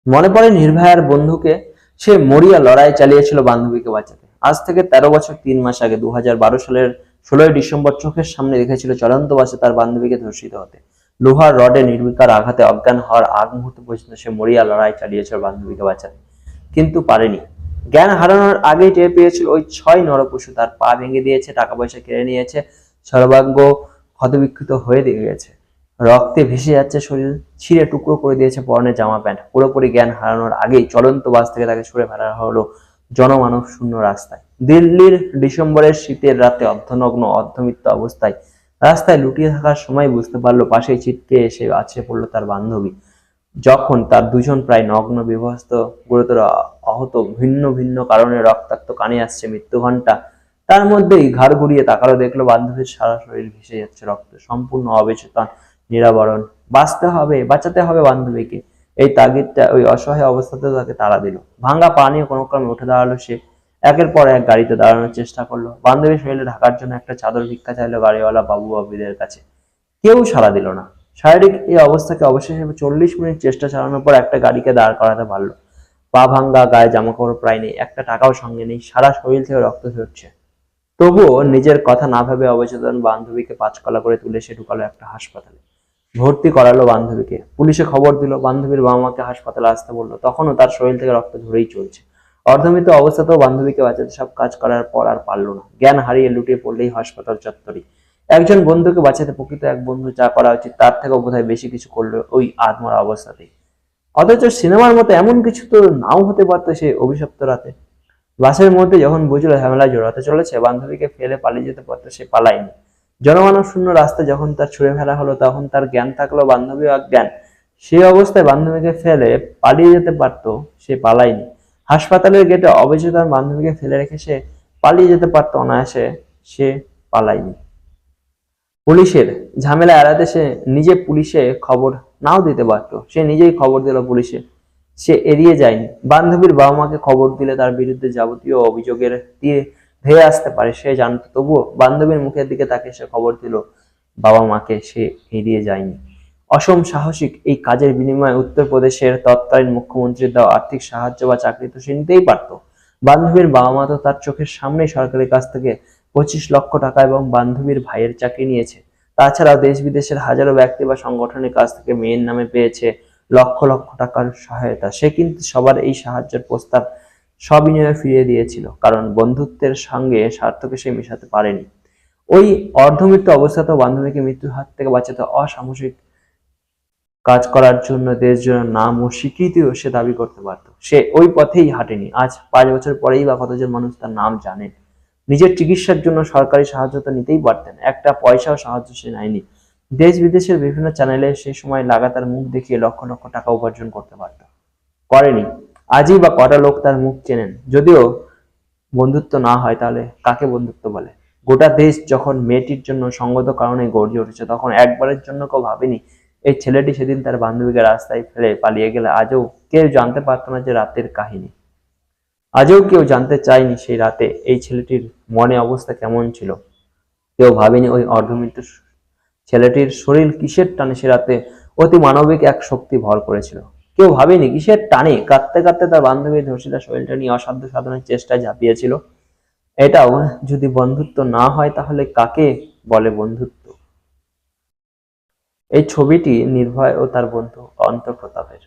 মনে পড়ে নির্ভয়ার বন্ধুকে। সে মরিয়া লড়াই চালিয়েছিল বান্ধবীকে বাঁচাতে। আজ থেকে 13 বছর 3 মাস আগে 2012 সালের 16ই ডিসেম্বর চোখের সামনে দেখেছিল চলন্ত বাসে তার বান্ধবীকে ধর্ষিত হতে। লোহার রডে নির্বিকার আঘাতে অজ্ঞান হওয়ার আগ মুহূর্ত পর্যন্ত সে মরিয়া লড়াই চালিয়েছিল বান্ধবীকে বাঁচাতে, কিন্তু পারেনি। জ্ঞান হারানোর আগেই টের পেয়েছিল ওই 6 নরপশু তার পা ভেঙে দিয়েছে, টাকা পয়সা কেড়ে নিয়েছে, সর্বাঙ্গ ক্ষতবিক্ষত হয়ে গেছে, রক্তে ভেসে যাচ্ছে শরীর, ছিঁড়ে টুকরো করে দিয়েছে পরনের জামা প্যান্ট। পুরোপুরি জ্ঞান হারানোর আগেই চলন্ত বাস থেকে তাকে সরে ফেলা হলো জনমানব শূন্য রাস্তায়। দিল্লির ডিসেম্বরের শীতের রাতে অর্ধনগ্ন অর্ধমৃত্যু অবস্থায় রাস্তায় লুটিয়ে থাকার সময় বুঝতে পারলো পাশেই ছিটকে এসে আছড়ে পড়লো তার বান্ধবী। যখন তার দুজন প্রায় নগ্ন, বিভস্ত, গুরুতর আহত, ভিন্ন ভিন্ন কারণে রক্তাক্ত কানে আসছে মৃত্যু ঘণ্টা, তার মধ্যেই ঘাড় ঘুরিয়ে তাকালো, দেখলো বান্ধবীর সারা শরীর ভেসে যাচ্ছে রক্ত, সম্পূর্ণ অবেচেতন, নিরাবরণ। বাঁচতে হবে, বাঁচাতে হবে বান্ধবীকে, এই তাগিদটা ওই অসহায় অবস্থাতে তাকে তাড়া দিল। ভাঙা পা নিয়ে কোনো ক্রমে উঠে দাঁড়ালো সে। একের পর এক গাড়িতে দাঁড়ানোর চেষ্টা করলো, বান্ধবীর শরীরে ঢাকার জন্য একটা চাদর ভিক্ষা চাইলো গাড়িওয়ালা বাবু বাবিদের কাছে। কেউ সাড়া দিল না। শারীরিক এই অবস্থাকে অবশেষে 40 মিনিট চেষ্টা চালানোর পর একটা গাড়িকে দাঁড় করাতে পারলো। পা ভাঙ্গা, গায়ে জামাকাপড় প্রায় নেই, একটা টাকাও সঙ্গে নেই, সারা শরীর থেকে রক্ত ঝরছে। তবুও নিজের কথা না ভেবে অবচেতন বান্ধবীকে পাঁচকলা করে তুলে সে ঢুকালো একটা হাসপাতালে। ভর্তি করালো বান্ধবীকে। পুলিশে খবর দিল, বান্ধবীর বাবা মাকে হাসপাতালে আসতে বললো। তখনও তার শরীর থেকে রক্ত ঝরেই চলছে। অর্ধমৃত অবস্থাতেও বান্ধবীকে বাঁচাতে সব কাজ করার পর আর পারল না। জ্ঞান হারিয়ে লুটিয়ে পড়লেই হাসপাতাল চত্বরে। একজন বন্ধুকে বাঁচাতে প্রকৃত এক বন্ধু যা করা উচিত তার থেকেও বোধহয় বেশি কিছু করলো ওই আত্মরা অবস্থাতেই। অথচ সিনেমার মতো এমন কিছু তো নাও হতে পারতো সেই অভিশপ্ত রাতে। বাসের মধ্যে যখন বুঝলো ঝামেলা জোড়াতে চলেছে, বান্ধবীকে ফেলে পালিয়ে যেতে পারতো, সে পালায়নি। জনমানব শূন্য রাস্তায় যখন তার ছুঁড়ে ফেলা হলো, তখন তার জ্ঞান থাকলো, বান্ধবী অজ্ঞান। সেই অবস্থায় বান্ধবীকে ফেলে পালিয়ে যেতে পারতো, সে পালায়নি। হাসপাতালের গেটে অবচেতন বান্ধবীকে ফেলে রেখে সে পালিয়ে যেতে পারতো অনায়াসে, সে পালায়নি। পুলিশের ঝামেলা এড়াতে সে নিজে পুলিশে খবর নাও দিতে পারতো, সে নিজেই খবর দিল পুলিশে। সে এড়িয়ে যায়নি। বান্ধবীর বাবা মাকে খবর দিলে তার বিরুদ্ধে যাবতীয় অভিযোগের তীর ধেয়ে আসতে পারে সে জানতো, তবুও বান্ধবীর মুখের দিকে তাকে সে খবর দিল বাবা মাকে, সে এড়িয়ে যায়নি। অসম সাহসিক এই কাজের বিনিময়ে উত্তরপ্রদেশের তৎকালীন মুখ্যমন্ত্রীর দেওয়া আর্থিক সাহায্য বা চাকরি তো সে নিতেই পারত। বান্ধবীর বাবা মা তো তার চোখের সামনেই সরকারের কাছ থেকে 25 লক্ষ টাকা এবং বান্ধবীর ভাইয়ের চাকরি নিয়েছে। তাছাড়াও দেশ বিদেশের হাজারো ব্যক্তি বা সংগঠনের কাছ থেকে মেয়ের নামে পেয়েছে লক্ষ লক্ষ টাকার সহায়তা। সে কিন্তু সবার এই সাহায্যের প্রস্তাব সবিনয়ে ফিরিয়ে দিয়েছিল, কারণ বন্ধুত্বের সঙ্গে স্বার্থকে সে মেশাতে পারেনি। ওই অর্ধমৃত্যু অবস্থাতেও বান্ধবীকে মৃত্যুর হাত থেকে বাঁচাতে অসামাজিক কাজ করার জন্য দেশ জন্য নাম ও স্বীকৃতিও সে দাবি করতে পারত। সে ওই পথেই হাঁটেনি। আজ 5 বছর পরেই বা কতজন মানুষ তার নাম জানেন। নিজের চিকিৎসার জন্য সরকারি সাহায্য তো নিতেই পারতেন, একটা পয়সাও সাহায্য সে নেয়নি। দেশ বিদেশের বিভিন্ন চ্যানেলে সে সময় লাগাতার মুখ দেখিয়ে লক্ষ লক্ষ টাকা উপার্জন করতে পারত, করেনি। আজই বা কটা লোক তার মুখ চেনেন? যদিও বন্ধুত্ব না হয়, তাহলে কাকে বন্ধুত্ব বলে? গোটা দেশ যখন মেয়েটির জন্য সঙ্গত কারণে গর্জে উঠেছে, তখন একবারের জন্য কেউ ভাবেনি এই ছেলেটি সেদিন তার বান্ধবীকে রাস্তায় ফেলে পালিয়ে গেলে আজও কেউ জানতে পারতো না যে রাতের কাহিনী। আজও কেউ জানতে চায়নি সেই রাতে এই ছেলেটির মনে অবস্থা কেমন ছিল। কেউ ভাবেনি ওই অর্ধমৃত্যু ছেলেটির শরীর কিসের টানে সে রাতে অতি মানবিক এক শক্তি ভর করেছিল। কেউ ভাবেনি কিসের টানে কাঁদতে কাঁদতে তার বান্ধবীর ধর্ষিতা শরীরটা নিয়ে অসাধ্য সাধনের চেষ্টায় ঝাঁপিয়েছিল। এটাও যদি বন্ধুত্ব না হয়, তাহলে কাকে বলে বন্ধুত্ব? এই ছবিটি নির্ভয় ও তার বন্ধু অন্তর প্রতাপের।